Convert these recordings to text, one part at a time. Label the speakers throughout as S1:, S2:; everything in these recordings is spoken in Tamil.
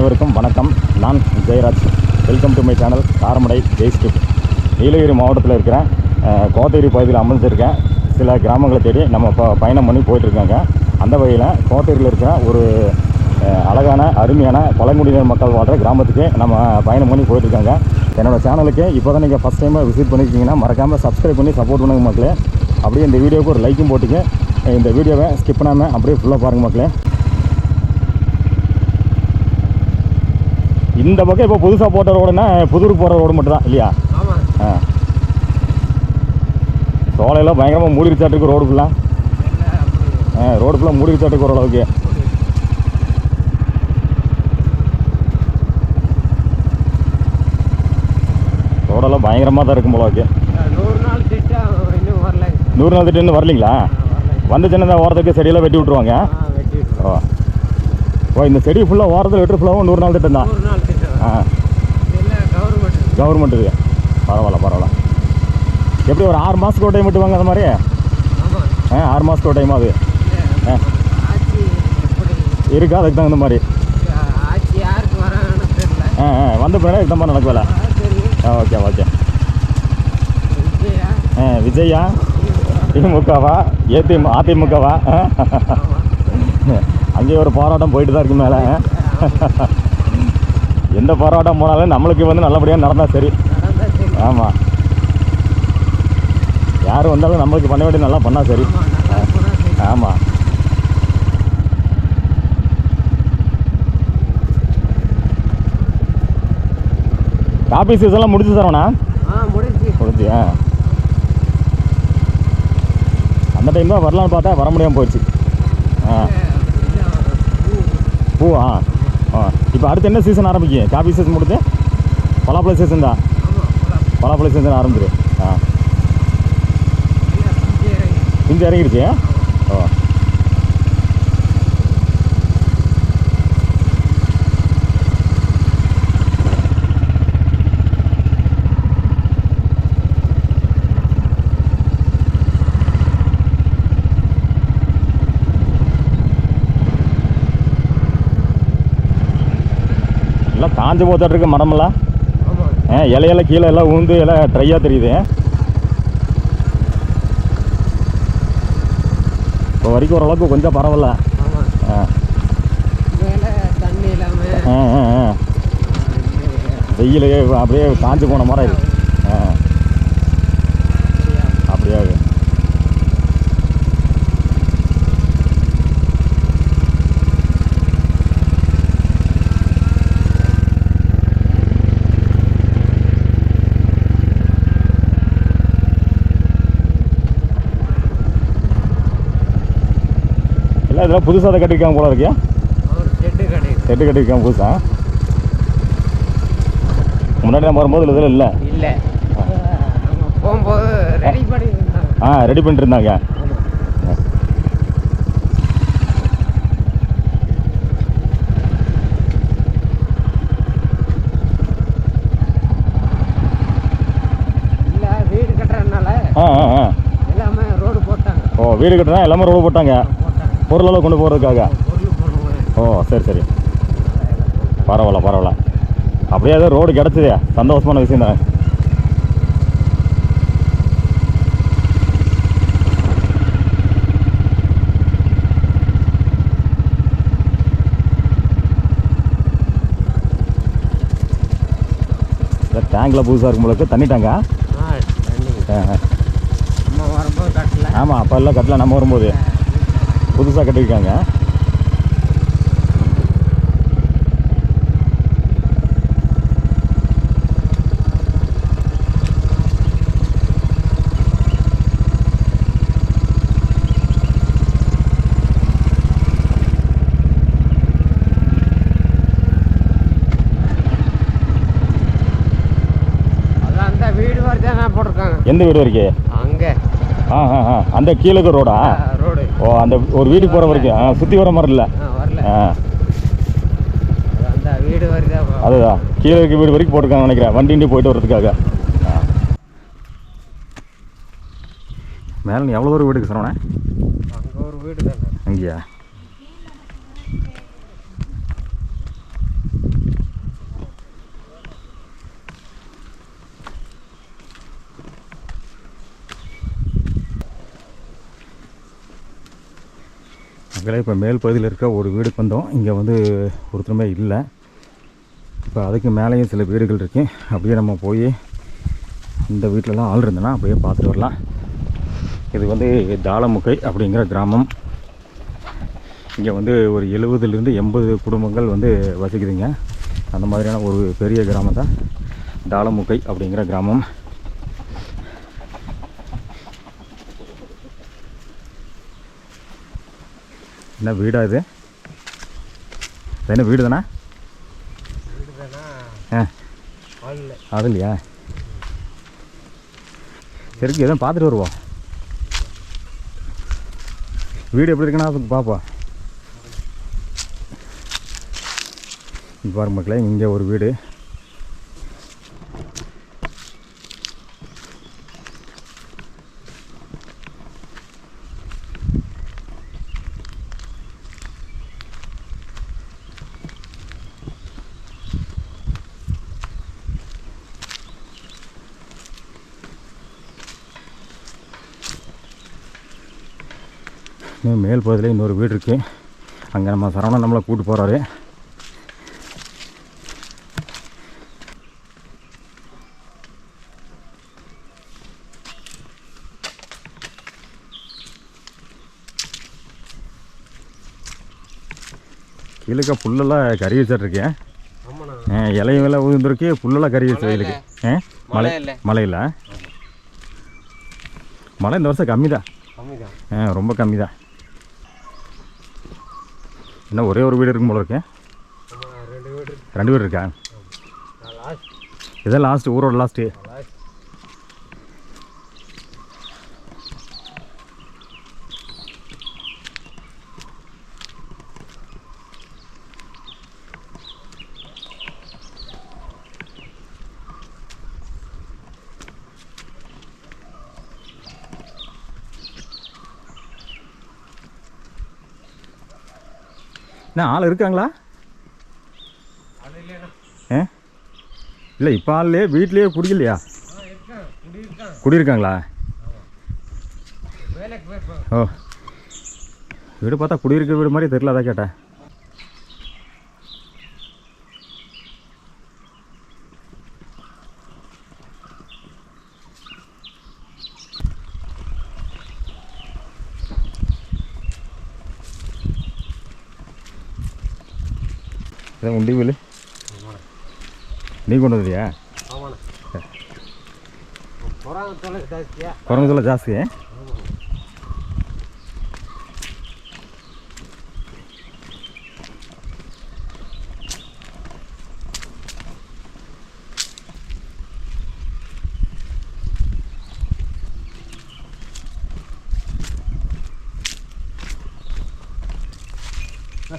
S1: அனைவருக்கும் வணக்கம். நான் Jayaraj. Welcome to my channel Karamadai ஜெய்ஸ்கிப். நீலகிரி மாவட்டத்தில் இருக்கிறேன். கோத்தகிரி பகுதியில் அமர்ந்திருக்கேன். சில கிராமங்களை தேடி நம்ம பயணம் பண்ணி போயிட்டுருக்காங்க. அந்த வகையில் கோத்தகிரியில் இருக்கிற ஒரு அழகான அருமையான பழங்குடியினர் மக்கள் வாழ்கிற கிராமத்துக்கு நம்ம பயணம் பண்ணி போயிட்டுருக்காங்க. என்னோடய சேனலுக்கு இப்போ தான் நீங்கள் ஃபஸ்ட் டைமாக விசிட் பண்ணியிருக்கீங்கன்னா மறக்காமல் சப்ஸ்கிரைப் பண்ணி சப்போர்ட் பண்ணுங்க மக்களே. அப்படியே இந்த வீடியோவுக்கு ஒரு லைக்கும் போட்டுங்க. இந்த வீடியோவை ஸ்கிப் பண்ணாமல் அப்படியே ஃபுல்லாக பாருங்கள் மக்களே. இந்த பக்கம் இப்போ புதுசாக போட்ட ரோடுன்னா புதூருக்கு போகிற ரோடு மட்டும் தான் இல்லையா? சோலையெல்லாம் பயங்கரமாக மூடிச்சாட்டுருக்கு ரோடு ஃபுல்லாக. ரோடு ஃபுல்லாக மூடிச்சாட்டுருக்கு ஓரளவுக்கு. ரோடெல்லாம் பயங்கரமாக தான் இருக்கும் போலவுக்கு. 100 நாள் திட்டம் இன்னும் வரலீங்களா? வந்துச்சுன்னா இந்த ஓரத்துக்கு செடியெல்லாம் வெட்டி விட்ருவாங்க. ஓ இந்த செடி ஃபுல்லாக ஓரத்தில் வெட்டு ஃபுல்லாகவும் 100 நாள் திட்டம் தான். கவர்மெண்ட்டு பரவாயில்ல. எப்படி ஒரு 6 மாதத்துக்கு ஒரு டைம் விட்டுவாங்க அந்த மாதிரி? 6 மாதத்துக்கு ஒரு டைம் அது இருக்கா? அதுக்கு தகுந்த மாதிரி வந்த பின்னாடி இதுக்கு மாதிரி நடக்கல. ஓகே. விஜயா திமுகவா அதிமுகவா? அங்கேயே ஒரு போராட்டம் போயிட்டு தான் இருக்கு மேலே. எந்த போராட்டம் போனாலும் நம்மளுக்கு வந்து நல்லபடியாக நடந்தால் சரி. ஆமாம், யார் வந்தாலும் நம்மளுக்கு பண்ண வேண்டிய நல்லா பண்ணால் சரி. ஆமாம். காபி சீசன்லாம் முடிச்சு தரோண்ணா? முடிச்சு. அந்த டைம் தான் வரலான்னு பார்த்தா வர முடியாமல் போச்சு. பூவா? இப்போ அடுத்து என்ன சீசன் ஆரம்பிக்கும்? காபி சீசன் முடிச்சு பலாப்பழ சீசன் தான். பலாப்பழ சீசன் ஆரம்பிச்சிரு. இஞ்சி இறங்கிடுச்சு. எல்லாம் காஞ்சு போத்துட்டு இருக்கு மரமெல்லாம். இலையெல்லாம் கீழே எல்லாம் ஊந்து எல்லாம் ட்ரையாக தெரியுது. இப்போ வரைக்கும் ஓரளவுக்கு கொஞ்சம் பரவாயில்ல. வெயில் அப்படியே காஞ்சு போன மாதிரி இருக்கு. அப்படியே இதெல்லாம் புதுசாக அதை கட்டிருக்காங்க போல இருக்கு. செட்டு கட்டிருக்காங்க புதுசாக. முன்னாடி நம்ம வரும்போது இதில் இல்லை. ரெடி பண்ணிட்டு இருந்தாங்க. வீடு கட்டுறா எல்லாமே ரோடு போட்டாங்க. பொருளெல்லாம் கொண்டு போகிறதுக்காக. சரி. பரவாயில்ல. அப்படியே ஏதோ ரோடு கிடச்சிதே, சந்தோஷமான விஷயம் தான். டேங்கில் புதுசாக இருக்கும் போல தண்ணி டேங்கா? ஆமாம், அப்போ எல்லாம் கட்டல. நம்ம வரும்போது புதுசாக கட்டியிருக்காங்க. எந்த வீடு வரைக்கும்? அங்கே அந்த கீழே ரோடா? அந்த ஒரு வீடு போகிற வரைக்கும் சுற்றி வர மாதிரி இல்லை. அதுதான் கீழே இருக்க வீடு வரைக்கும் போட்டிருக்காங்க நினைக்கிறேன், வண்டி போயிட்டு வர்றதுக்காக. மேலே எவ்வளோ தூரம் வீடுக்கு சொன்னே? அங்கே ஒரு வீடு தானே. அங்கேயா? மக்களே இப்போ மேல் பகுதியில் இருக்க ஒரு வீடுக்கு வந்தோம். இங்கே வந்து ஒருத்தருமே இல்லை. இப்போ அதுக்கு மேலேயும் சில வீடுகள் இருக்குது. அப்படியே நம்ம போய் இந்த வீட்டிலலாம் ஆள் இருந்தேன்னா அப்படியே பார்த்துட்டு வரலாம். இது வந்து தாளமுக்கை அப்படிங்கிற கிராமம். இங்கே வந்து ஒரு 70லேருந்து 80 குடும்பங்கள் வந்து வசிக்குதுங்க. அந்த மாதிரியான ஒரு பெரிய கிராமம் தான் தாளமுக்கை அப்படிங்கிற கிராமம். என்ன வீடா இது? என்ன வீடு தானே? அது இல்லையா? சரிக்கு எதுவும் பார்த்துட்டு வருவோம். வீடு எப்படி இருக்குன்னா பார்ப்போம். பாருங்க மக்களே, இங்கே ஒரு வீடு. மேல் பகுதியில் இன்னொரு வீடு இருக்குது. அங்கே நம்ம சரவணன் நம்மளை கூப்பிட்டு போகிறாரு. கீழே புல்லெல்லாம் கறி வச்சிட்ருக்கேன். இலையும் வேலை ஊந்துருக்கு, புல்லெல்லாம் கறி வச்சு வெயிலுக்கு. மழையில் மழை இந்த வருஷம் கம்மி தான். ரொம்ப கம்மி தான். என்ன ஒரே ஒரு வீடு இருக்கும் போல இருக்கேன். 2 வீடு இருக்கா? இதான் லாஸ்ட்டு, ஊரோட லாஸ்ட்டு. என்ன ஆள் இருக்காங்களா? இல்லை இப்போ ஆள்லையே வீட்லேயே குடிக்கலையா? குடியிருக்காங்களா? ஓ, வீடு பார்த்தா குடியிருக்க வீடு மாதிரி தெரியல, அதான் கேட்டேன். இதான் உண்டி வீடு. நீ கொண்டு வந்துடியா? குரங்கு தொல்லை ஜாஸ்தி.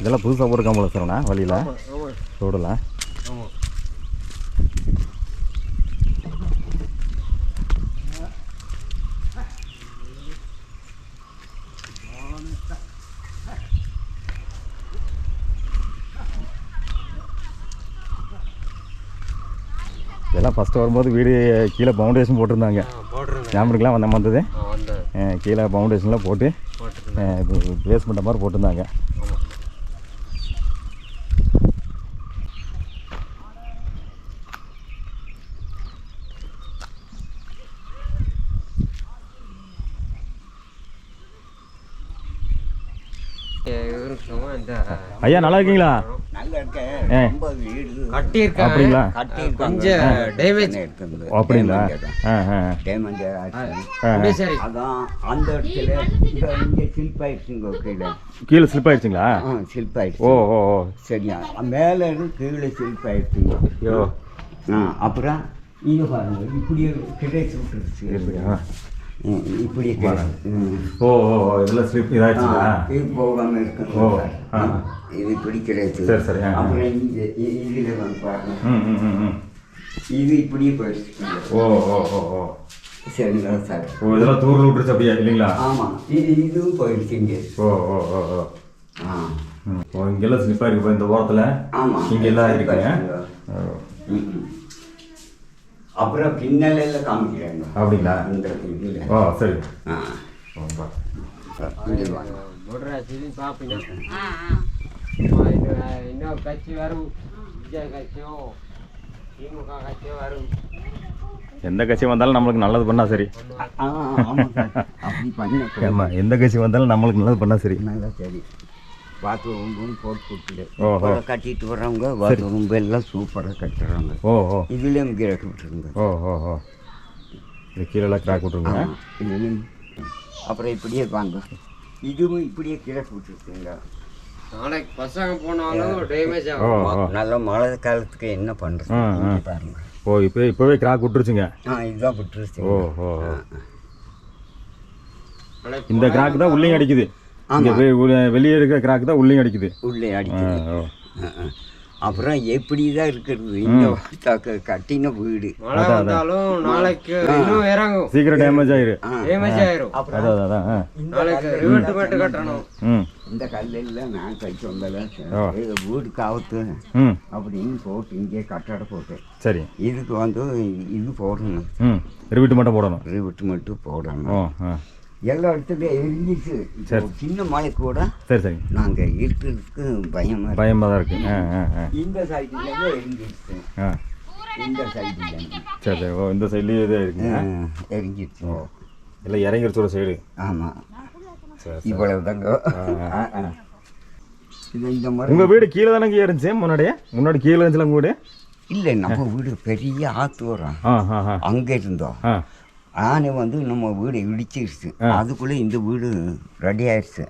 S1: இதெல்லாம் புதுசாக போட்டுருக்காமல சார்ண்ணா வழியில் ரோடெல்லாம். இதெல்லாம் ஃபஸ்ட்டு வரும்போது வீடு கீழே பவுண்டேஷன் போட்டிருந்தாங்க. ஞாபகம் வந்த வந்தது கீழே பவுண்டேஷன்லாம் போட்டு பேஸ்மெண்ட் மாதிரி போட்டிருந்தாங்க. ஐயா நல்லா இருக்கீங்களா? அப்படிங்களா? அப்படிங்களா? கீழே ஸ்லிப் ஆயிடுச்சுங்களா? ஓ ஓ ஓ,
S2: சரியா. மேலே கீழே ஸ்லிப் ஆயிடுச்சுங்க. அப்புறம் இது பாருங்க, இப்படி கிடைச்சி விட்டுருச்சு. இப்படி
S1: ஓ ஓ, இதெல்லாம் ஸ்லிப் இதாகிடுச்சுங்களா?
S2: இது போகாமல் இருக்கு.
S1: ஓ,
S2: இது இப்படி கிடையாது.
S1: சரி சரி.
S2: அப்புறம் இதில் வந்து பாருங்க, இது இப்படியே போயிடுச்சு.
S1: ஓ ஓ ஓ ஓ,
S2: சரிங்களா சார்?
S1: ஓ, இதெல்லாம் தூரில் விட்டுருச்சு அப்படியா? இல்லைங்களா?
S2: ஆமாம், இதுவும் போயிடுச்சு இங்கே.
S1: ஓ ஓ ஓ ஓ, ஓ, இங்கெல்லாம் ஸ்லிப்பாக இருக்கு இந்த ஓரத்தில்.
S2: ஆமாம்,
S1: இங்கெல்லாம் இருக்குங்க.
S2: அப்புறம் பின்னலையில் காமிக்கிறாங்க.
S1: அப்படிங்களா?
S2: இந்த இதில்.
S1: ஓ சரி.
S3: இது பார்ப்பீங்க இன்னொரு கட்சி வரும் விஜய் கட்சியோ திமுக கட்சியோ வரும்.
S1: எந்த கட்சி வந்தாலும் நம்மளுக்கு நல்லது பண்ணா சரி.
S2: ஆமாம் சார், அப்படி பண்ண
S1: ஆமாம், எந்த கட்சி வந்தாலும் நம்மளுக்கு நல்லது பண்ணா சரி.
S2: நல்லா சரி. வாத்து ரூம்பும் போட்டு கொடுத்துட்டு
S1: ஓஹோ.
S2: கட்டிட்டு வர்றவங்க வாத்து ரூம்பு எல்லாம் சூப்பராக கட்டுறாங்க.
S1: ஓஹோ.
S2: இதுலேயும் கிராக் விட்டுருங்க.
S1: ஓஹோ. இது கீழே கிராக் விட்டுருங்க.
S2: இதுலேயும் அப்புறம் இப்படியே வாங்க, இதுவும் இப்படியே கிராக் விட்டுருக்குங்க.
S3: நாளைக்கு பசங்க போனாலும் டேமேஜ் ஆகும்.
S2: நல்ல மழை காலத்துக்கு என்ன பண்ணுறது பாருங்க.
S1: ஓ, இப்போவே கிராக் விட்டுருச்சுங்க.
S2: இதுதான் விட்டுருச்சு.
S1: ஓஹோ. இந்த கிராக் தான் உள்ளேயும் அடிக்குது. வெளியே இருக்கிற கிராக் தான் உள்ளேயும் அடிக்குது.
S2: உள்ளே அடிக்குது. அப்புறம் எப்படி தான் இருக்கிறது இந்த கட்டின வீடு.
S3: மழை வந்தாலும் நாளைக்கு இன்னும் இறங்கும்,
S1: சீக்கிரம் டேமேஜ்
S3: ஆயிரும்.
S2: அப்புறம்
S3: நாளைக்கு ரிவெட் மட்டும் கட்டணும்.
S2: இந்த கல்லெல்லாம் நான் கழிச்சு வந்தேன், வீடு காவத்து அப்படின்னு போட்டு இங்கே கட்டடை போட்டேன்.
S1: சரி,
S2: இதுக்கு வந்து இது போடணும்,
S1: ரிவிட்டு மட்டும் போடணும்.
S2: ரிவிட்டு மட்டும் போடணும். எல்லா இடத்துலையும் எரிஞ்சிச்சு. சின்ன மழை கூட
S1: சரி
S2: நாங்கள் இருக்கிறதுக்கு பயமாக
S1: தான் இருக்கு.
S2: இந்த சைடுல எரிஞ்சிருச்சு, இந்த சைடுல
S1: சரி. ஓ, இந்த சைட்லேயே இதே இருக்குங்க,
S2: எரிஞ்சிருச்சு.
S1: இல்லை இறங்கிருச்சு ஒரு சைடு.
S2: ஆமாம், இவ்வளவு தாங்க. இந்த மாதிரி
S1: உங்கள் வீடு கீழே தானே இருந்துச்சு முன்னாடி கீழே இருந்துச்சுல உங்கள் வீடு?
S2: இல்லை, நம்ம வீடு பெரிய ஆற்று வரும், அங்கே இருந்தோம். ஆனை வந்து நம்ம வீடு இடிச்சிருச்சு, அதுக்குள்ளே இந்த வீடு ரெடி ஆயிடுச்சு.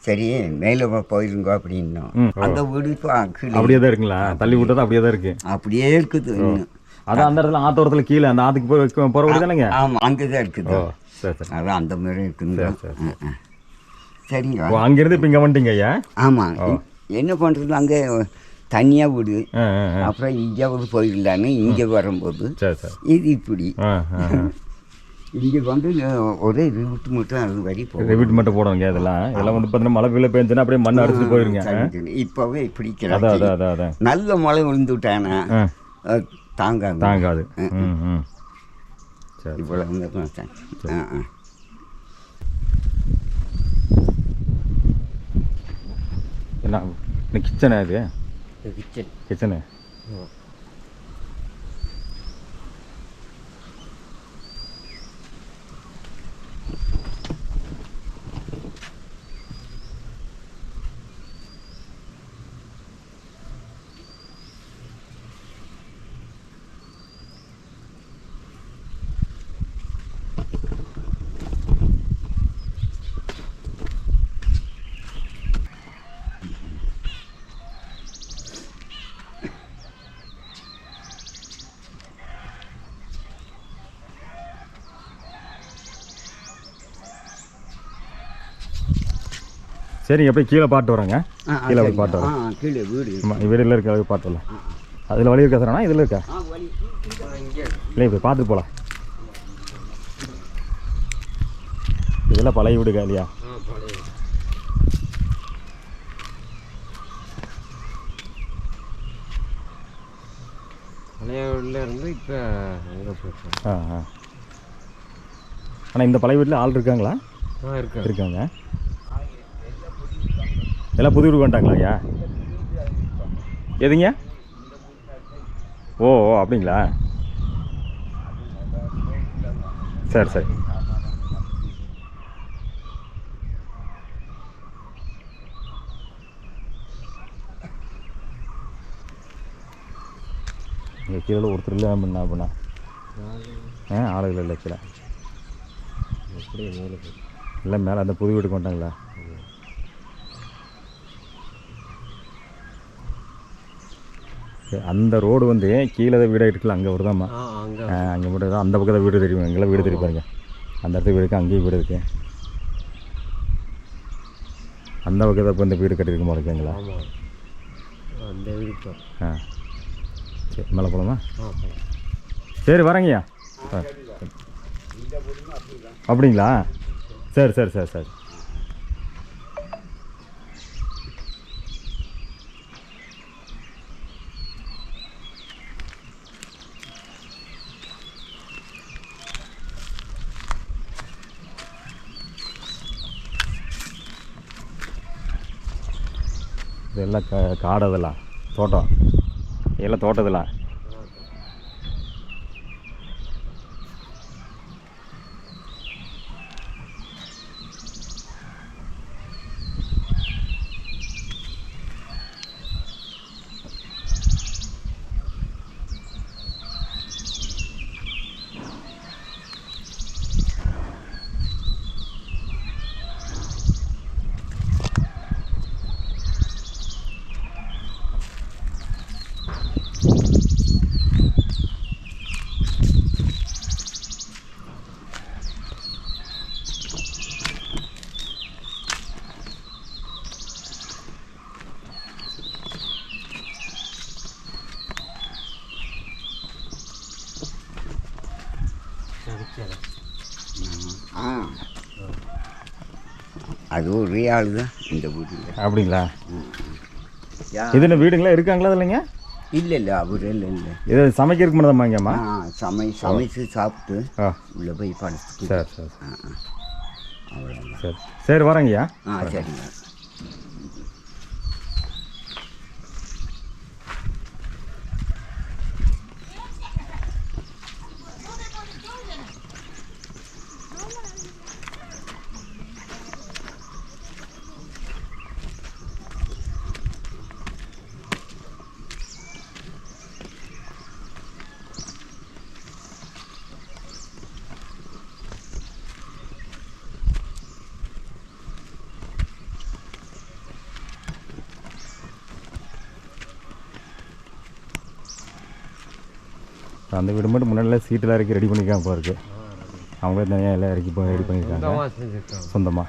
S2: சரி, மேலே போயிருங்க அப்படின்னா அந்த வீடு இப்போ
S1: அப்படியே தான் இருக்குங்களா? தள்ளி விட்டது அப்படியே தான் இருக்கு.
S2: அப்படியே இருக்குது.
S1: அதான் அந்த இடத்துல ஆத்தோரத்தில் கீழே அந்த ஆத்துக்கு போகிற வீடு தானேங்க?
S2: ஆமாம், அங்கே தான் இருக்குது.
S1: சரி,
S2: அதான் அந்த மாதிரி இருக்குங்க. சரிங்க,
S1: அங்கேருந்து இப்போ இங்கே வந்துட்டீங்க ஐயா?
S2: ஆமாம், என்ன பண்ணுறது, அங்கே தனியாக வீடு. அப்புறம் இங்கே போயிடலான்னு இங்கே வரும்போது இது இப்படி இங்கே வந்து ஒரே ரிவிட்டு மட்டும் அது வரி போகும்.
S1: ரிவிட் மட்டும் போடுவாங்க. இதெல்லாம் வந்து பார்த்தீங்கன்னா மழை வெள்ள பெஞ்சுன்னா அப்படியே மண் அடிச்சுட்டு போயிருங்க.
S2: இப்போவே பிடிக்கிறாங்க. நல்ல மழை விழுந்து விட்டானா தாங்காது. சரி, இவ்வளோ
S1: என்ன கிச்சனா? இது கிச்சனு. சரி, அப்படியே கீழே பாட்டு வராங்க. கீழே போய் பாட்டு வரேன்.
S2: கீழே வீடு
S1: வீடில் இருக்க அளவுக்கு பாட்டு வரல. அதில் வழி இருக்கா சார்? இதில் இருக்கா? இல்லை, போய் பார்த்துட்டு போகலாம். இதெல்லாம் பழைய வீடுக்கா இல்லையா?
S3: பழைய வீட்டில் இருந்து இப்போ
S1: ஆனால் இந்த பழைய வீட்டில் ஆள் இருக்காங்களா? இருக்காங்க. எல்லாம் புது வீடு வந்துட்டாங்களா ஐயா? எதுங்க? ஓ, அப்படிங்களா? சரி. இங்கே கீழே ஒருத்தர் இல்லை அப்படின்னா ஆளுகள் இல்லை கீழே. இல்லை மேலே அந்த புது வீட்டுக்கு வந்துட்டாங்களா? அந்த ரோடு வந்து கீழே தான் வீடாக இருக்குல்ல, அங்கே வருதாம்மா? அங்கே மட்டும் தான். அந்த பக்கம் தான் வீடு தெரியும். எங்கெல்லாம் வீடு தெரியும் பாருங்க. அந்த இடத்துக்கு வீடு இருக்குது, அங்கேயும் வீடு இருக்குது. அந்த பக்கம் தான் இப்போ இந்த வீடு கட்டியிருக்க மாதிரி இருக்குங்களா?
S3: அந்த வீடு.
S1: சரி, மேலே போகலாமா? சரி, வரேங்கய்யா. அப்படிங்களா? சரி. இதெல்லாம் காடு, அதெல்லாம் தோட்டம், இதெல்லாம் தோட்டத்தெல்லாம்.
S2: அது ஒரே ஆள் தான் இந்த வீட்டில்.
S1: அப்படிங்களா? இது என்ன வீடுங்களா இருக்காங்களா இல்லைங்க?
S2: இல்லை இல்லை, அவர் இல்லை இல்லை,
S1: இது சமைக்கிறதுக்கு மட்டும் தான் வாங்கம்மா.
S2: சமைச்சு சாப்பிட்டு
S1: ஆ
S2: உள்ளே போய் படுத்து.
S1: சரி சரி
S2: அவ்வளோதான்.
S1: சரி சரி வரேங்கய்யா.
S2: சரிங்க.
S1: அந்த வீடு மட்டும் முன்னாடிலாம் சீட்டெல்லாம் இறக்கி ரெடி பண்ணிக்காம போயிருக்கு. அவங்களே தனியாக எல்லாம் இறக்கி ரெடி பண்ணியிருக்காங்க
S3: செஞ்சுருக்கோம்
S1: சொந்தமாக.